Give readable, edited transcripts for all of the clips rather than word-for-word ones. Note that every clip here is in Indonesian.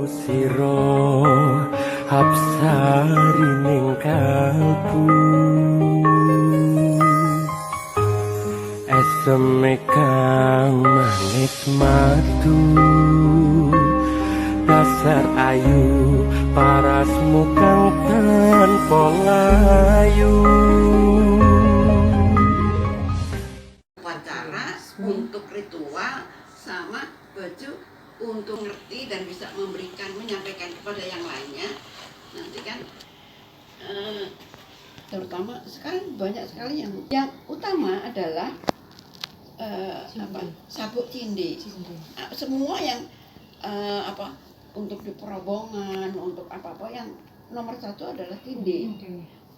siro hapsari ning kalbu eseme kang manis madu dasar ayu parasmu kang tanpa layu upacara untuk ritual sama baju untuk ngerti dan bisa memberikan menyampaikan kepada yang lainnya nanti kan terutama sekarang banyak sekali yang utama adalah sabuk cinde. Semua yang untuk di perobongan untuk apa yang nomor satu adalah cinde.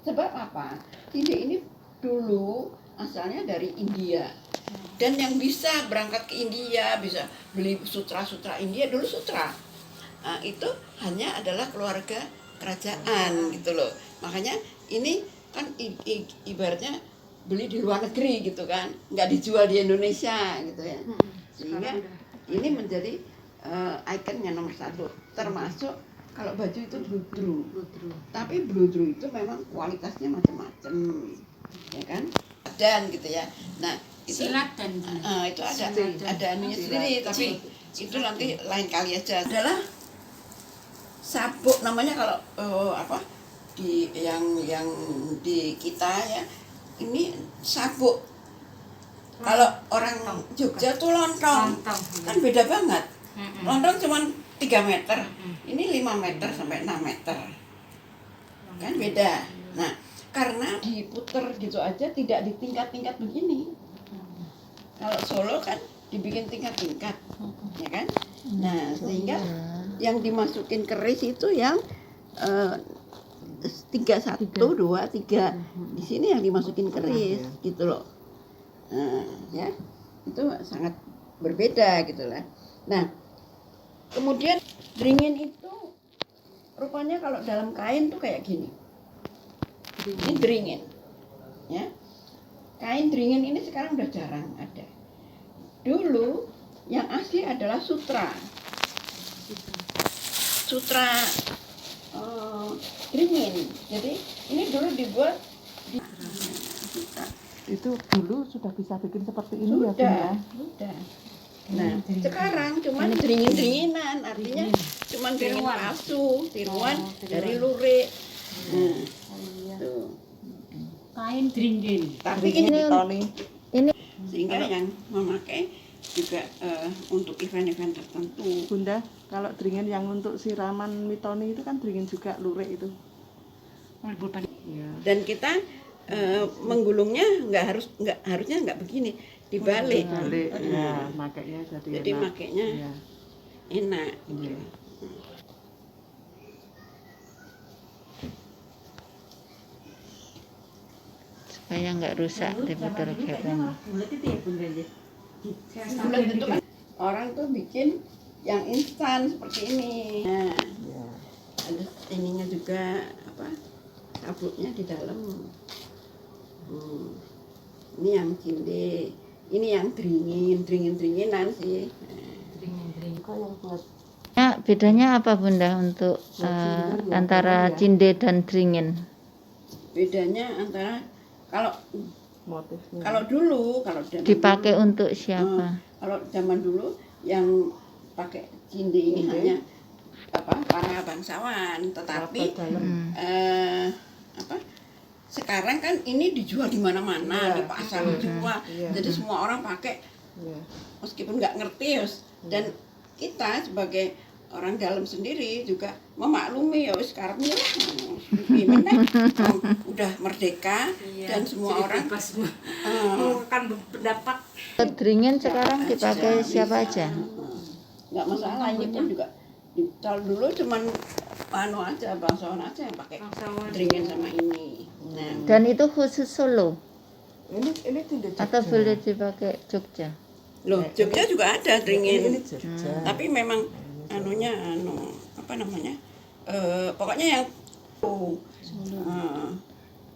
Sebab apa? Cinde ini dulu asalnya dari India. Dan yang bisa berangkat ke India, bisa beli sutra-sutra India, dulu sutra. Itu hanya adalah keluarga kerajaan gitu loh. Makanya ini kan ibaratnya beli di luar negeri gitu kan, nggak dijual di Indonesia gitu ya. Sehingga ini menjadi ikonnya nomor satu. Termasuk kalau baju itu bludru. Tapi bludru itu memang kualitasnya macam-macam, ya kan? Dan gitu ya. Nah, itu silat dan itu ada anunya sendiri, tapi itu nanti lain kali aja. Adalah sabuk namanya kalau di yang di kita ya ini sabuk. Kalau orang Jogja tuh lontong kan beda banget. Lontong cuma 3 meter, ini 5 meter sampai 6 meter, kan beda. Nah, karena diputer gitu aja tidak di tingkat-tingkat begini. Kalau Solo kan dibikin tingkat-tingkat, ya kan? Nah, sehingga yang dimasukin keris itu yang 3, 1, 2, 3. Di sini yang dimasukin keris gitu loh. Nah, ya. Itu sangat berbeda gitu lah. Nah, kemudian dringin itu rupanya kalau dalam kain tuh kayak gini. Ini dringin. Ya. Kain dringin ini sekarang udah jarang ada. Dulu yang asli adalah sutra. Sutra dringin. Jadi ini dulu dibuat itu dulu sudah bisa bikin seperti ini ya, Bun ya? Sudah. Nah, sekarang cuman dringin-dringinan, artinya cuman dringin palsu, tiruan dari lurik. Tuh. kain dringin. Tapi ini sehingga yang memakai juga untuk event-event tertentu. Bunda, kalau dringin yang untuk siraman mitoni itu kan dringin juga lurik itu. Ya. Dan kita menggulungnya harusnya nggak begini, dibalik. Ya, makanya jadi enak. makainya Ya. enak. Ya. supaya nggak rusak diputar gepeng. Bulat itu kan orang tuh bikin yang instan seperti ini. Nah, ada ininya juga sabuknya di dalam. Ini yang cinde, ini yang dringin-dringinan sih. Ya, bedanya apa Bunda untuk antara cinde dan dringin? Bedanya antara kalau Motifnya. dulu Dipakai untuk siapa? kalau zaman dulu yang pakai cinde ini hanya para bangsawan, tetapi sekarang kan ini dijual di mana-mana, di pasar semua. Jadi semua orang pakai meskipun nggak ngerti dan kita sebagai orang dalam sendiri juga memaklumi ya sekarang gimana udah merdeka dan semua orang mengungkapkan pendapat. Dringin sekarang dipakai siapa aja? nggak masalah. Ini pun juga kalau dulu cuman aja bangsawan aja yang pakai dringin sama ini. Nah, Dan itu khusus Solo Ini tidak atau boleh dipakai Jogja? loh Jogja juga ada dringin, ini Jogja. tapi memang pokoknya yang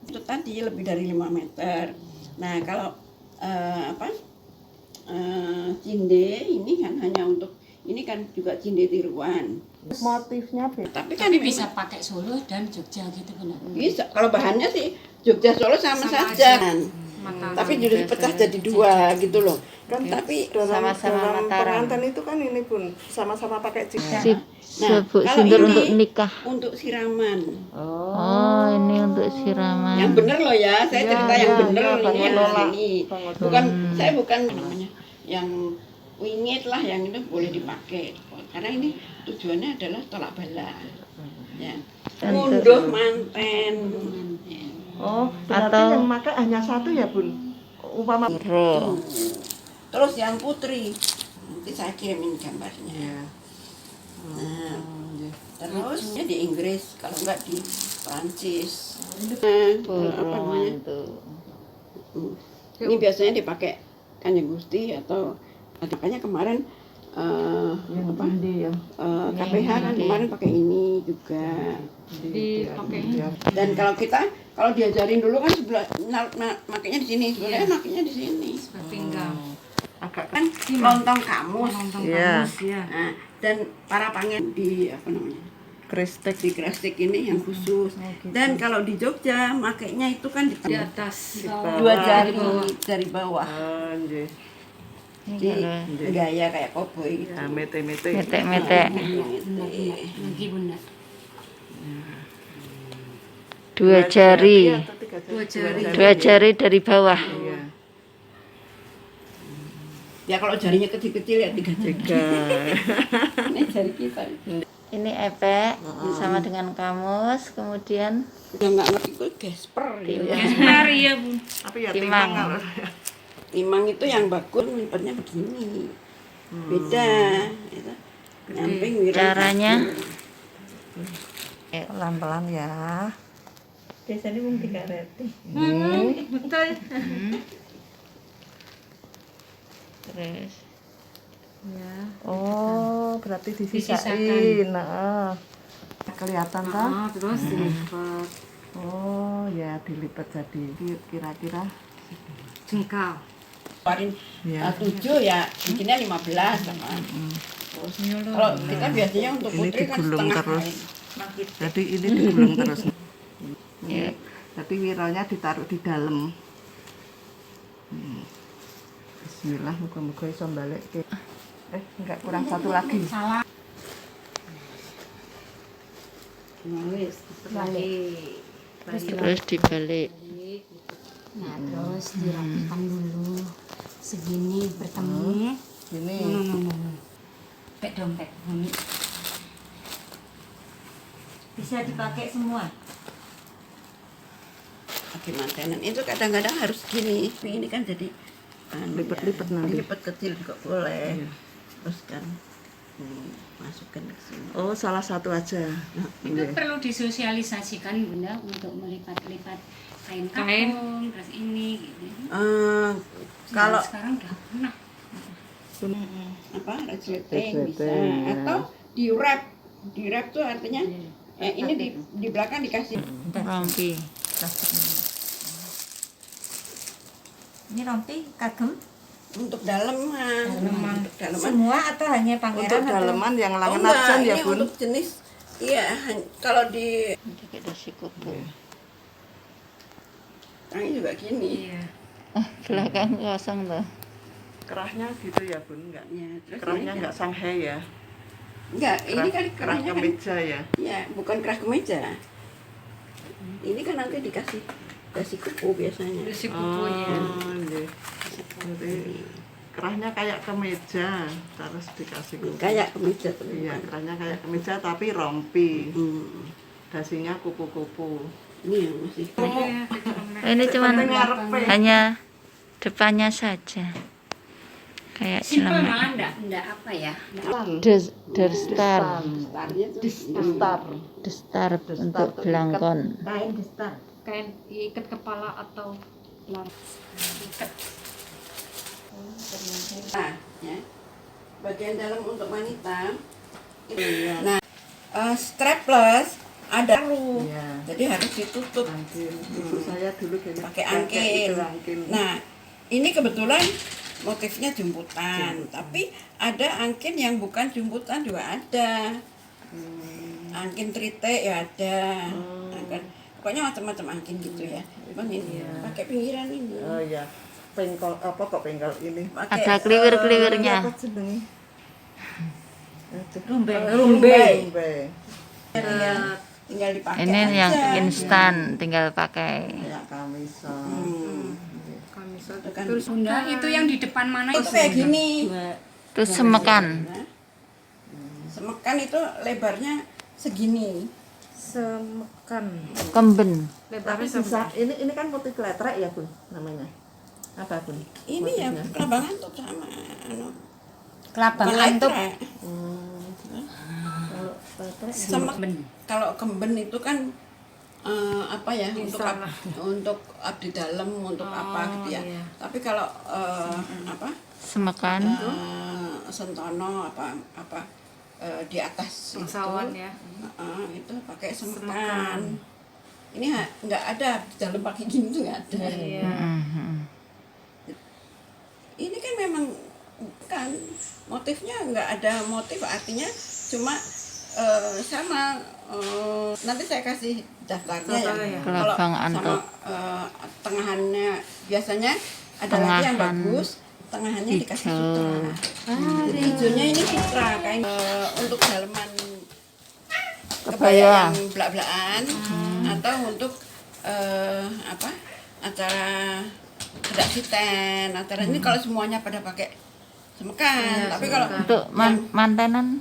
itu tadi lebih dari 5 meter. Nah kalau cinde ini kan hanya untuk ini kan juga cinde tiruan. Motifnya beda. Tapi kan bisa pakai Solo dan Jogja gitu benar. bisa. Kalau bahannya sih Jogja Solo sama saja. Tapi sudah dipecah jadi dua gitu loh. Kan Tapi Sama-sama dalam Mataram. pengantin itu kan ini pun sama-sama pakai jilbab. Sabuk kalau sindur ini untuk nikah. untuk siraman. Oh, ini untuk siraman. Yang bener loh ya, saya cerita yang bener ya, ini Bang yang Ola. ini. Bukan saya bukan namanya yang wingit lah yang itu boleh dipakai. Karena ini tujuannya adalah tolak bala. Ya. Ngunduh manten. Ya. Oh, berarti Atau- yang pakai hanya satu ya, Bun? Umpama Bro. Terus yang putri nanti saya kirimin gambarnya. ya. Nah, terus ya di Inggris, kalau enggak di Prancis. Apa namanya? Ini biasanya dipakai Kanjeng Gusti atau adiknya kemarin Yang apa? tinggi ya. KPH kan kemarin pakai ini juga. Dipakai Dan kalau diajarin dulu kan sebelah makanya di sini, sebenarnya makanya di sini. pinggang. Agak Kan lontong kamus. Iya. Ya. Nah, dan para pangen di apa namanya? kristek. Di Krestek ini yang khusus. Dan kalau di Jogja makainya itu kan di Di atas. dua jari bawah. Oh, nggih. Jadi gaya kayak koboi gitu. Ya, mete-mete. Metek-metek. Lagi bunda. Dua jari. Atau tiga jari? Dua jari. Dua jari dari bawah. Iya. Ya kalau jarinya kecil-kecil ya 3 jari. Ini jari kita. Ini epek sama dengan kamus, kemudian Udah nggak ngerti kok gesper gitu ya. Mari ya bu. Apa ya Timang. timang kalau Timang itu yang bagus nyimpennya begini. Beda gitu. Nyamping wirang caranya pelan-pelan ya. biasanya mung 3 reti. Betul. Terus Ya. Oh, berarti disisain. Disisakan. Nah, kelihatan kan? Terus dilipat Oh, ya dilipat jadi kira-kira jengkal. Keluarin ya. 7 ya bikinnya 15 sama. Terus kalau kita biasanya untuk Ini putri kan digulung setengah terus. kain. Jadi ini digulung terus. ya, Jadi wiralnya ditaruh di dalam. Bismillah, muka-muka iso balik ke. Enggak kurang satu lagi. Salah. terus dibalik. Nah terus dirapikan dulu. Segini bertemu. Ini Dompet dompet. Bisa dipakai semua. Pakai mantenan itu kadang-kadang harus gini. Ini kan jadi Lipet-lipet nanti. Lipet kecil juga boleh. Terus kan masukkan ke sini. oh salah satu aja. Itu perlu disosialisasikan bunda untuk melipat-lipat kain kapung, terus ini gitu. Kalau Sekarang udah pernah. apa resleting bisa Resleting, ya. atau di wrap tuh artinya ini di belakang dikasih Rompi. Ini rompi kagem untuk daleman. Untuk daleman. semua atau hanya pangeran Untuk atau daleman yang Oh, langen enggak, arjan ya, ini Bun. untuk jenis iya kalau di Kita sikupu. tangi juga gini. Iya. Belakang kosong tuh. Kerahnya gitu ya, Bun, enggak. Ya, terus Kerahnya ini enggak Shanghai ya. enggak, ini kan kerah kerahnya kan kemeja ya. ya bukan kerah kemeja. Ini kan nanti dikasih kupu biasanya. Si kupunya. Oh, iya. Jadi kerahnya kayak kemeja, terus dikasih kupu. Kayak kemeja tuh. Iya, kerahnya kayak kemeja tapi rompi. Hmm. Dasinya kupu-kupu. Ini yang masih Ini cuman Penting ngarepe. hanya depannya saja. Kayak Simpel celana. malah enggak apa ya. Der star. starnya tuh Destar untuk belangkon. kain gestar. Kain ikat kepala atau ikat. nah, ya. Bagian dalam untuk wanita. Nah, strapless ada paru. Iya. Jadi harus ditutup Angkin. Ibu saya dulu gini. pakai angkin. Itu angkin. Nah, ini kebetulan motifnya jemputan, tapi ada angkin yang bukan jemputan juga ada. Angkin trite ya ada. Kan pokoknya macam-macam angkin gitu ya. Bang ini pakai pinggiran ini. Oh iya. Pengkol apa kok pengkol ini? Pakai, Ada kliwir-kliwirnya. Apa jenenge? Rumbe. rumbai. Rumbe. Tinggal dipakai Ini aja. yang instan, tinggal pakai. Ya kamisa. Itu kan Bunda itu yang di depan mana itu kayak gini. Itu semekan. Semekan itu lebarnya segini. Semekan. Kemben. Tapi bisa ini kan motif letrek ya, Bun, namanya. Apa, Bun? Ini ya Motifnya? kelabangan tuh sama kelabang bukan antuk. letrek. Kalau letrek Semek. Kalau kemben itu kan apa ya untuk abdi dalam untuk apa gitu ya. Tapi kalau apa Semekan. sentono apa di atas Bangsawan itu, ya. itu pakai semekan. Ini nggak ada di dalam pakai gini tuh nggak ada. Ini kan memang kan motifnya nggak ada motif, artinya cuma sama nanti saya kasih daftarnya ya. Kalau Kelabang sama antuk. tengahannya biasanya ada lagi yang Tengahan bagus, tengahannya dikasih hijau. sutra. Jadi hijaunya ini sutra kain untuk daleman kebaya Kebaya. yang belak-belakan atau untuk apa acara bedak siten, acara ini kalau semuanya pada pakai semekan, tapi kalau Untuk mantenan.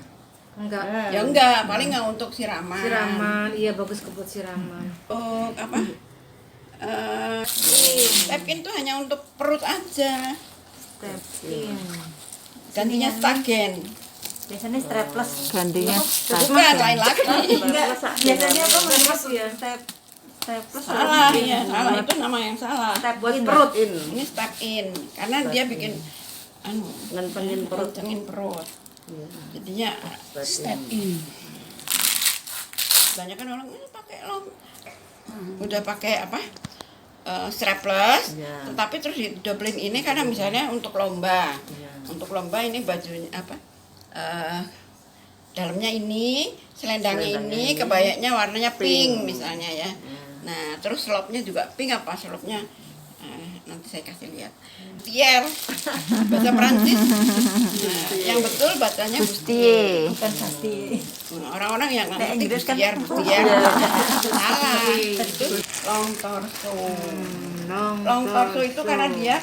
Enggak. ya enggak, paling enggak untuk siraman. Siraman, iya bagus buat siraman. Oh, apa? Stepin tuh hanya untuk perut aja. Stepin. Gantinya stagen. Biasanya strapless. Gantinya Bukan lain lagi. Enggak, biasanya apa mas ya? Strapless. Salah ya, salah itu nama yang salah. Step buat perut. Ini step in karena dia bikin ngentengin perut. ngentengin perut. Jadinya Step in. banyak kan orang ini pakai udah pakai apa strapless, tetapi terus didobelin ini karena misalnya untuk lomba, ini bajunya apa dalamnya ini, selendangnya ini, kebayanya warnanya pink misalnya ya. Nah terus slopnya juga pink apa slopnya nanti saya kasih lihat. Bustier, bahasa Perancis. Nah, yang betul bacanya Bustier. Bukan pasti. Orang-orang yang ngerti Inggris kan. bustier, salah. Itu long torso. Long torso itu karena dia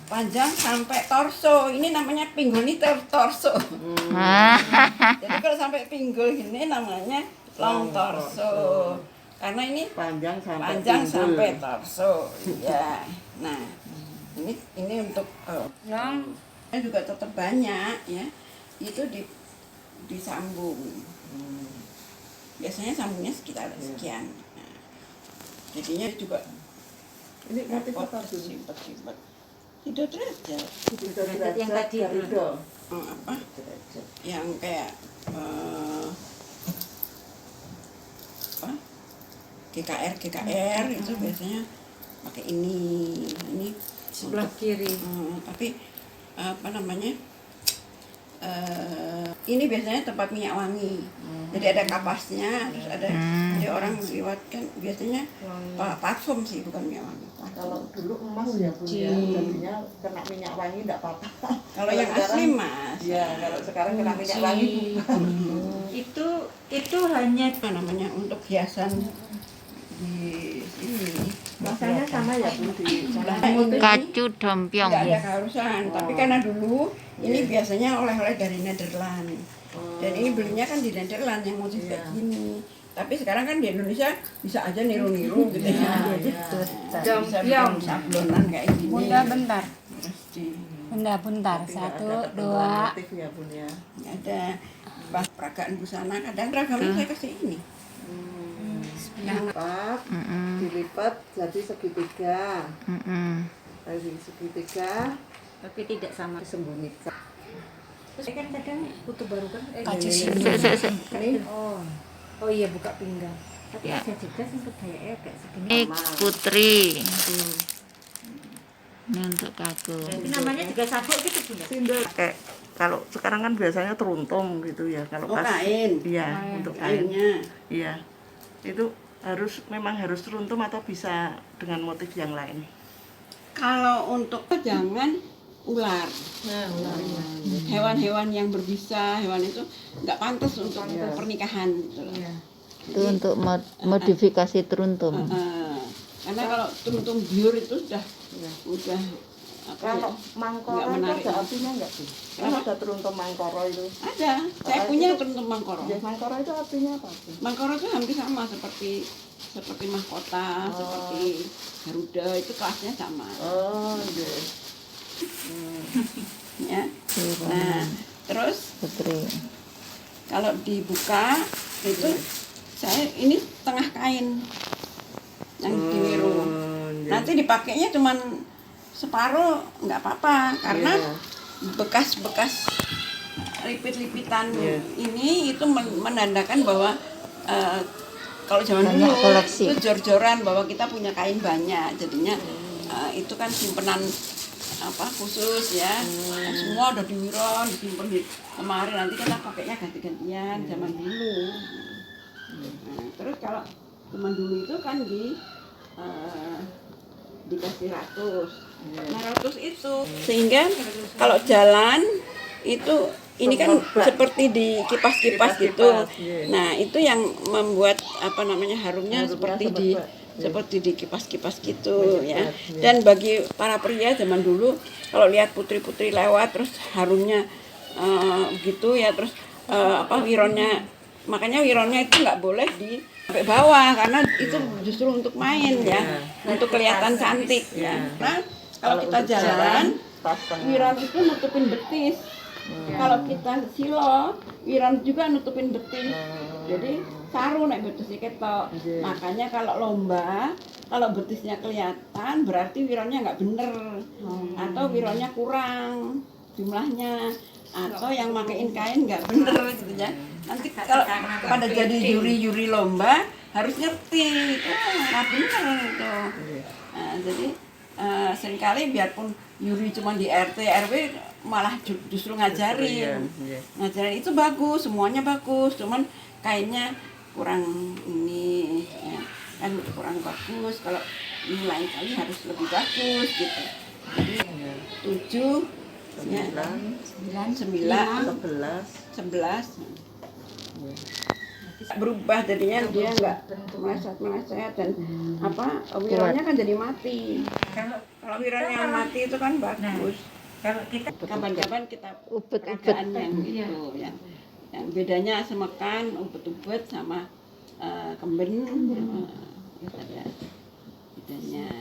panjang sampai torso. Ini namanya pinggul torso. Jadi kalau sampai pinggul gini namanya long torso. Karena ini Panjang sampai torso. Ya. Nah, ini untuk Long. juga tetap banyak ya. Itu disambung. Biasanya sambungnya sekitar sekian. Nah, jadinya juga ini motif apa, Bun? simpet-simpet. Tidak derajat. Yang tadi itu. Apa? Yang kayak apa? GKR itu biasanya pakai ini Sebelah untuk, kiri. tapi apa namanya ini biasanya tempat minyak wangi, jadi ada kapasnya, terus ada jadi orang lewat kan biasanya parfum sih bukan minyak wangi. Kalau dulu emas ya, Bun, ya. Jadinya kena minyak wangi enggak apa-apa. Kalau yang asli mas, Ya, kalau sekarang kena minyak wangi Itu hanya apa namanya untuk hiasan di sini. rasanya sama ya, Bun, di Sebelah Kacu dompiong. tidak ada keharusan, tapi karena dulu ini biasanya oleh-oleh dari Nederland. Dan ini belinya kan di Nederland yang motif kayak gini. Tapi sekarang kan di Indonesia bisa aja niru-niru gitu ya. Bisa bikin sablonan kayak gini. Bunda bentar. Terus di Bentar. Satu, dua. motif ya, Bun, ya. ada pas peragaan busana, kadang ragamnya saya kasih ini. Lipat, dilipat jadi segitiga. Dari segitiga tapi tidak sama. disembunyikan. Terus kan kadang kutu baru kan. Kacu Ini. sini. Ini Oh iya buka pinggang. Tapi Ya. ada juga sih kebaya kayak segini. Ini putri. Ini untuk kaku. Tapi namanya juga sabuk gitu Bunda. sindel. Pakai kalau sekarang kan biasanya teruntung gitu ya. Kalau Oh, kain. Iya, untuk kain. Kainnya. Iya. Itu memang harus teruntum atau bisa dengan motif yang lain. Kalau untuk jangan ular. Hewan-hewan yang berbisa, hewan itu nggak pantas untuk pernikahan gitu loh. Itu untuk modifikasi teruntum. Karena kalau tuntung biur itu udah apa Kalau ya, mangkoro nggak itu menarik. ada artinya nggak sih? Kan ada teruntum mangkoro itu. Ada, saya punya tuntung mangkoro. Ya, mangkoro itu artinya apa sih? Mangkoro itu hampir sama seperti mahkota, seperti Garuda, itu kelasnya sama. Oh, iya. Ya. Nah, terus Putri. kalau dibuka itu saya ini tengah kain yang diwiru. Nanti dipakainya cuman separuh nggak apa-apa karena bekas-bekas lipit-lipitan ini itu menandakan bahwa kalau zaman Banyak dulu koleksi. itu jor-joran bahwa kita punya kain banyak, jadinya itu kan simpenan apa khusus ya. Semua udah diwiron, disimpan di lemari, nanti kita pakainya ganti-gantian zaman dulu. Nah, terus kalau zaman dulu itu kan dikasih ratus. Nah, ratus itu sehingga kalau jalan itu ini kan seperti di kipas-kipas gitu. Nah, itu yang membuat apa namanya harumnya seperti di kipas-kipas gitu ya. Dan bagi para pria zaman dulu kalau lihat putri-putri lewat terus harumnya gitu ya, terus apa wironnya, makanya wironnya itu nggak boleh di sampai bawah karena itu justru untuk main ya, untuk kelihatan cantik ya. Nah, kalau kita jalan wiron itu nutupin betis. Kalau kita silo, wiron juga nutupin betis. Jadi saru nek betisnya ketok. Makanya kalau lomba, kalau betisnya kelihatan berarti wironnya nggak bener, atau wironnya kurang jumlahnya, atau yang makein kain nggak bener gitu ya. Nanti kalau pada jadi juri-juri lomba harus ngerti itu nggak bener itu. Nah, jadi seringkali biarpun juri cuma di RT RW malah justru ngajarin itu bagus, semuanya bagus, cuman kainnya kurang ini ya, kan kurang bagus. Kalau ini lain kali harus lebih bagus gitu. Jadi 7 ya, 9 11 berubah jadinya, dia nggak meleset dan apa wirannya kan jadi mati. Kalau wirannya mati itu kan bagus. Kalau kita Kapan-kapan kita Ubet-ubet. peragaan yang gitu yang bedanya semekan, ubet-ubet sama kemben, ada bedanya.